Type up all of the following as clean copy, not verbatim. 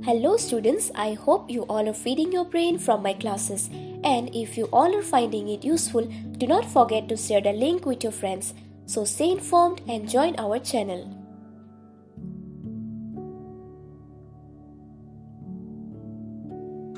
Hello students, I hope you all are feeding your brain from my classes. And if you all are finding it useful, do not forget to share the link with your friends. So stay informed and join our channel.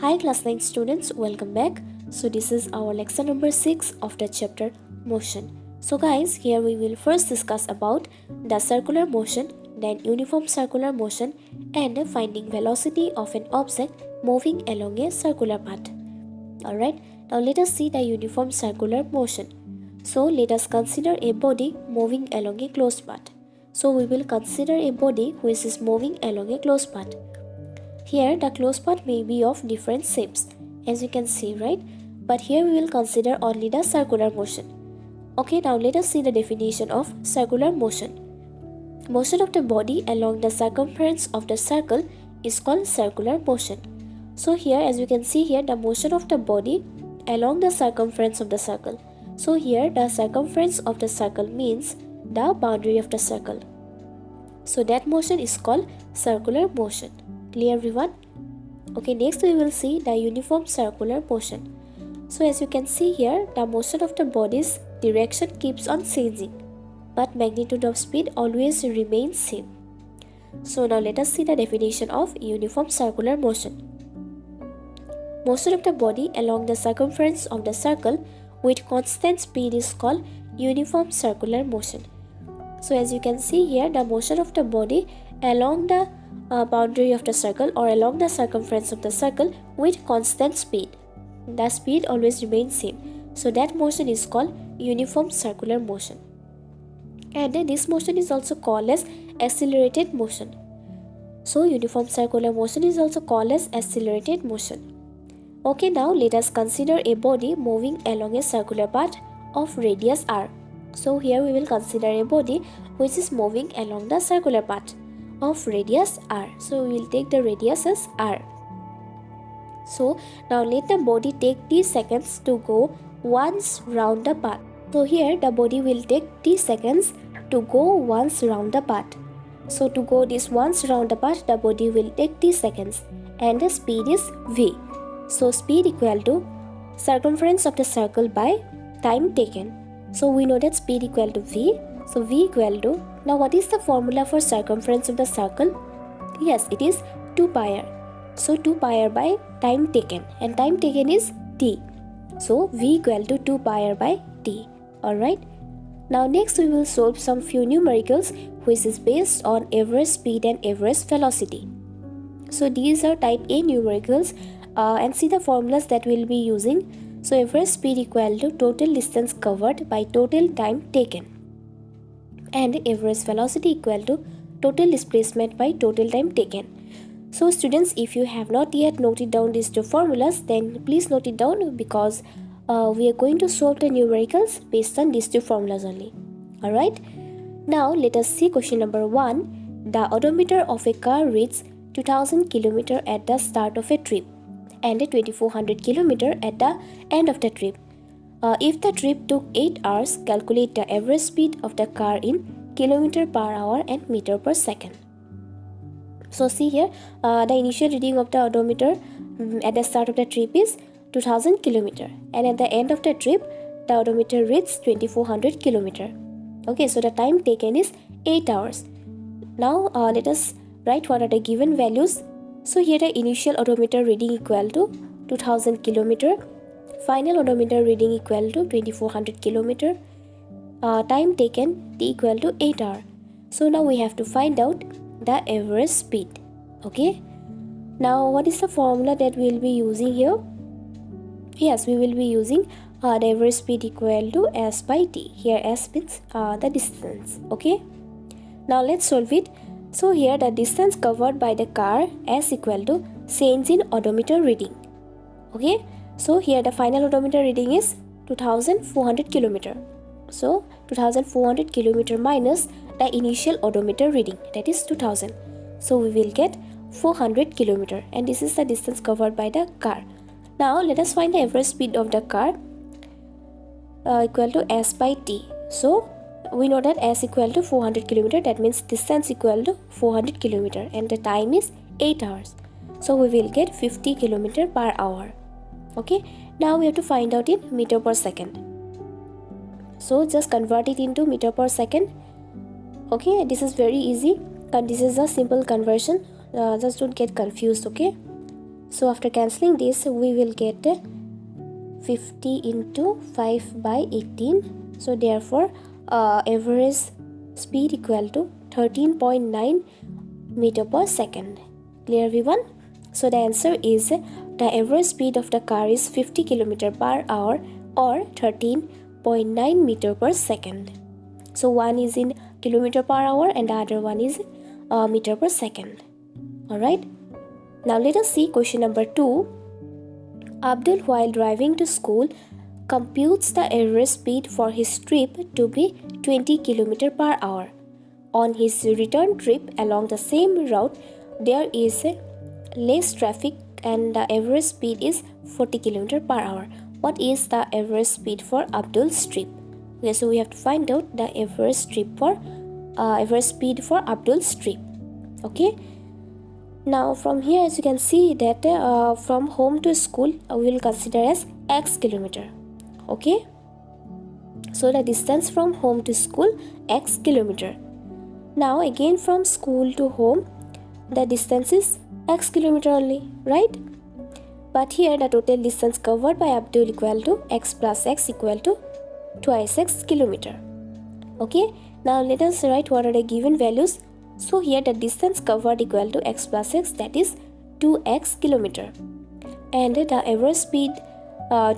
Hi class 9 students, welcome back. So this is our lecture number 6 of the chapter motion. So guys, here we will first discuss about the circular motion, then uniform circular motion and finding velocity of an object moving along a circular path. Alright, now let us see the uniform circular motion. So let us consider a body moving along a closed path. So we will consider a body which is moving along a closed path. Here the closed path may be of different shapes, as you can see, right? But here we will consider only the circular motion. Okay, now let us see the definition of circular motion. Motion of the body along the circumference of the circle is called circular motion. So here, as you can see here, the motion of the body along the circumference of the circle. So here the circumference of the circle means the boundary of the circle. So that motion is called circular motion. Clear everyone? Okay, next we will see the uniform circular motion. So as you can see here, the motion of the body's direction keeps on changing, but magnitude of speed always remains same. So now let us see the definition of uniform circular motion. Motion of the body along the circumference of the circle with constant speed is called uniform circular motion. So as you can see here, the motion of the body along the boundary of the circle or along the circumference of the circle with constant speed. The speed always remains same. So that motion is called uniform circular motion. And this motion is also called as accelerated motion. So uniform circular motion is also called as accelerated motion. Okay, now let us consider a body moving along a circular path of radius r. So here we will consider a body which is moving along the circular path of radius r. So we will take the radius as r. So now let the body take t seconds to go once round the path. So here the body will take t seconds to go once round the path. So to go this once round the path, the body will take t seconds and the speed is v. So speed equal to circumference of the circle by time taken. So we know that speed equal to v. So v equal to, now what is the formula for circumference of the circle? Yes, it is 2 pi r. So 2 pi r by time taken, and time taken is t. So v equal to 2 pi r by t. Alright. Now next we will solve some few numericals which is based on average speed and average velocity. So these are type A numericals and see the formulas that we will be using. So average speed equal to total distance covered by total time taken, and average velocity equal to total displacement by total time taken. So students, if you have not yet noted down these two formulas, then please note it down because we are going to solve the numericals based on these two formulas only. Alright. Now let us see question number 1. The odometer of a car reads 2000 km at the start of a trip and 2400 km at the end of the trip. If the trip took 8 hours, calculate the average speed of the car in km per hour and meter per second. So see here, the initial reading of the odometer at the start of the trip is 2000 km, and at the end of the trip the odometer reads 2400 km. Okay, so the time taken is 8 hours. Now let us write what are the given values. So here the initial odometer reading equal to 2000 km, final odometer reading equal to 2400 km, time taken t equal to 8 hours. So now we have to find out the average speed. Okay, now what is the formula that we will be using here? Yes, we will be using the average speed equal to s by t. Here s means the distance. Okay, now let's solve it. So here the distance covered by the car s equal to change in odometer reading. Okay, so here the final odometer reading is 2400 km. So 2400 km minus the initial odometer reading, that is 2000. So we will get 400 km, and this is the distance covered by the car. Now let us find the average speed of the car equal to s by t. So we know that s equal to 400 km, that means distance equal to 400 km and the time is 8 hours. So we will get 50 km per hour. Okay, now we have to find out in meter per second. So just convert it into meter per second. Okay, this is very easy. This is a simple conversion. Just don't get confused. Okay, so after cancelling this, we will get 50 into 5 by 18. So therefore average speed equal to 13.9 meter per second. Clear everyone? So the answer is the average speed of the car is 50 km per hour or 13.9 meter per second. So one is in kilometer per hour and the other one is meter per second. Alright. Now let us see question number 2. Abdul, while driving to school, computes the average speed for his trip to be 20 km per hour. On his return trip along the same route, there is less traffic and the average speed is 40 km per hour. What is the average speed for Abdul's trip? Okay, so we have to find out the average speed for Abdul's trip. Okay. Now from here, as you can see that from home to school we will consider as x kilometer. Okay. So the distance from home to school x kilometer. Now again from school to home the distance is x kilometer only, right? But here the total distance covered by Abdul equal to x plus x equal to twice x kilometer. Okay. Now let us write what are the given values. So here the distance covered equal to x plus x, that is 2x kilometer, and the average speed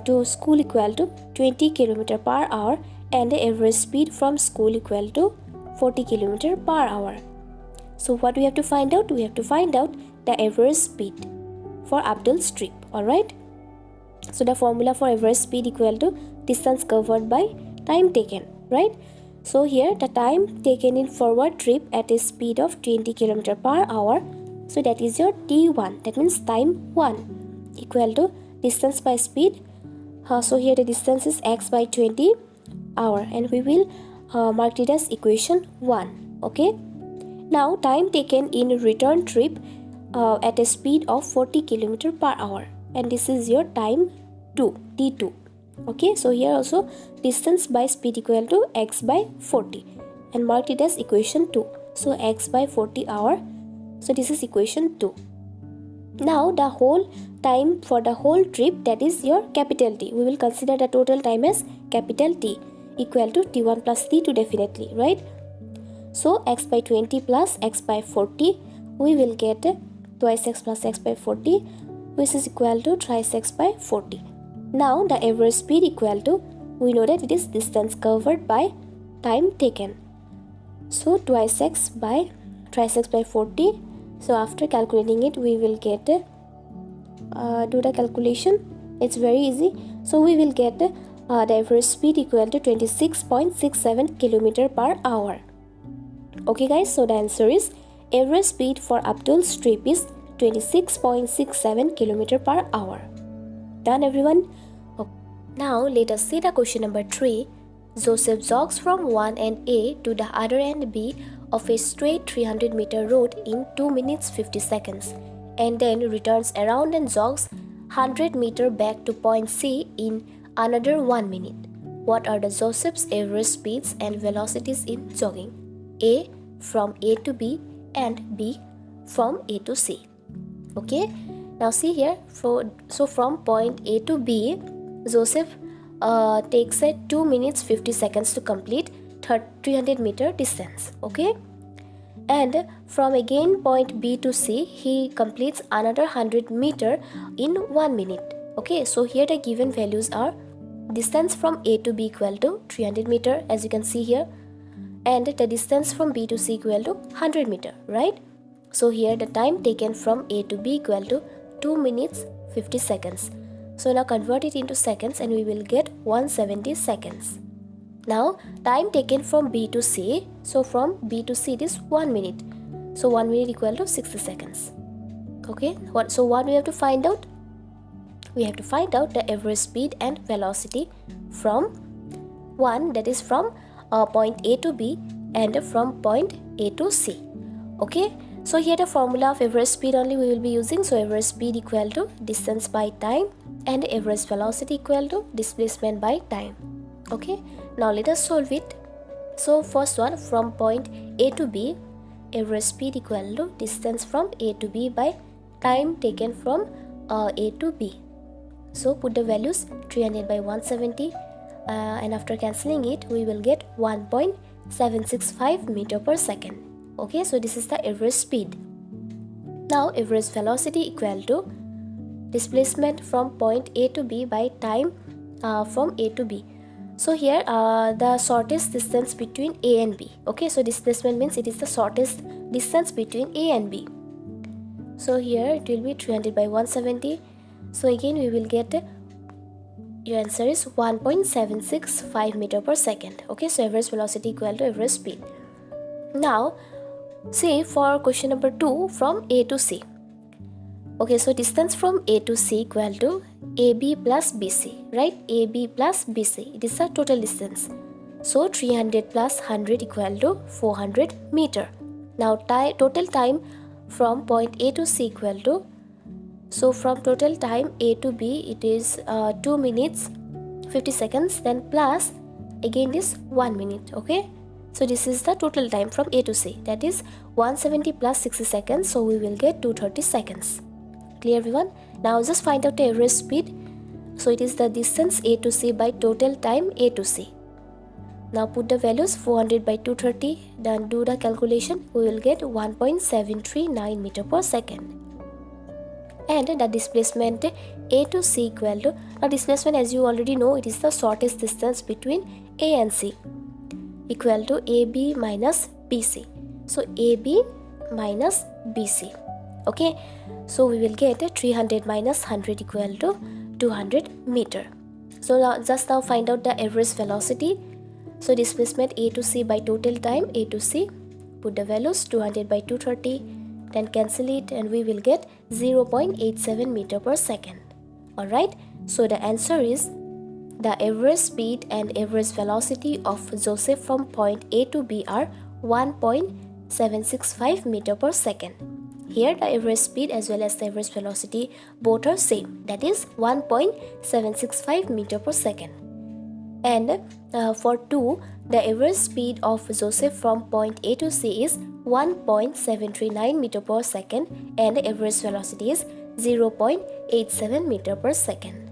to school equal to 20 km per hour and the average speed from school equal to 40 km per hour. So what we have to find out? We have to find out the average speed for Abdul's trip. Alright. So the formula for average speed equal to distance covered by time taken, right? So here the time taken in forward trip at a speed of 20 km per hour. So that is your T1. That means time 1 equal to distance by speed. So here the distance is x by 20 hour and we will mark it as equation 1. Okay. Now time taken in return trip at a speed of 40 km per hour. And this is your time 2, T2. Okay, so here also distance by speed equal to x by 40 and marked it as equation 2. So x by 40 hour. So this is equation 2. Now the whole time for the whole trip, that is your capital T. We will consider the total time as capital T equal to T1 plus T2 definitely, right? So x by 20 plus x by 40, we will get twice x plus x by 40, which is equal to thrice x by 40. Now the average speed equal to, we know that it is distance covered by time taken. So twice x by thrice x by 40. So after calculating it, we will get do the calculation. It's very easy. So we will get the average speed equal to 26.67 km per hour. Okay guys, so the answer is average speed for Abdul's trip is 26.67 km per hour. Done everyone? Okay. Now let us see the question number 3. Joseph jogs from one end A to the other end B of a straight 300 meter road in 2 minutes 50 seconds and then returns around and jogs 100 meter back to point C in another 1 minute. What are the Joseph's average speeds and velocities in jogging? A from A to B and B from A to C. Okay, now see here, so from point A to B, Joseph takes 2 minutes 50 seconds to complete 300 meter distance. Okay, and from again point B to C, he completes another 100 meter in 1 minute. Okay, so here the given values are distance from A to B equal to 300 meter, as you can see here, and the distance from B to C equal to 100 meter, right? So here the time taken from A to B equal to 2 minutes 50 seconds. So now convert it into seconds and we will get 170 seconds. Now time taken from B to C, so from B to C it is 1 minute. So 1 minute equal to 60 seconds. Okay, so what we have to find out? We have to find out the average speed and velocity from one, that is from point A to B and from point A to C. Okay, So here the formula of average speed only we will be using. So average speed equal to distance by time and average velocity equal to displacement by time. Okay, now let us solve it. So first one, from point A to B, average speed equal to distance from A to B by time taken from A to B. So put the values 300 by 170 and after cancelling it we will get 1.765 meter per second. Okay, so this is the average speed. Now average velocity equal to displacement from point A to B by time from A to B. So here the shortest distance between A and B. Okay, so displacement means it is the shortest distance between A and B. So here it will be 300 by 170. So again we will get your answer is 1.765 meter per second. Okay, so average velocity equal to average speed. Now say for question number 2, from A to C. Okay, so distance from A to C equal to AB plus BC, right? AB plus BC, it is the total distance. So 300 plus 100 equal to 400 meter. Now total time from point A to C equal to, so from total time A to B it is 2 minutes 50 seconds, then plus again this 1 minute. Okay, so this is the total time from A to C, that is 170 plus 60 seconds, so we will get 230 seconds. Clear everyone? Now just find out the average speed. So it is the distance A to C by total time A to C. Now put the values 400 by 230, then do the calculation, we will get 1.739 meter per second. And the displacement A to C equal to, now displacement as you already know, it is the shortest distance between A and C, equal to AB minus BC. So AB minus BC. Okay, so we will get 300 minus 100 equal to 200 meter. So now just now find out the average velocity. So displacement A to C by total time A to C, put the values 200 by 230, then cancel it and we will get 0.87 meter per second. Alright, so the answer is the average speed and average velocity of Joseph from point A to B are 1.765 meter per second. Here the average speed as well as the average velocity both are same, that is 1.765 meter per second. And for 2, the average speed of Joseph from point A to C is 1.739 meter per second and the average velocity is 0.87 meter per second.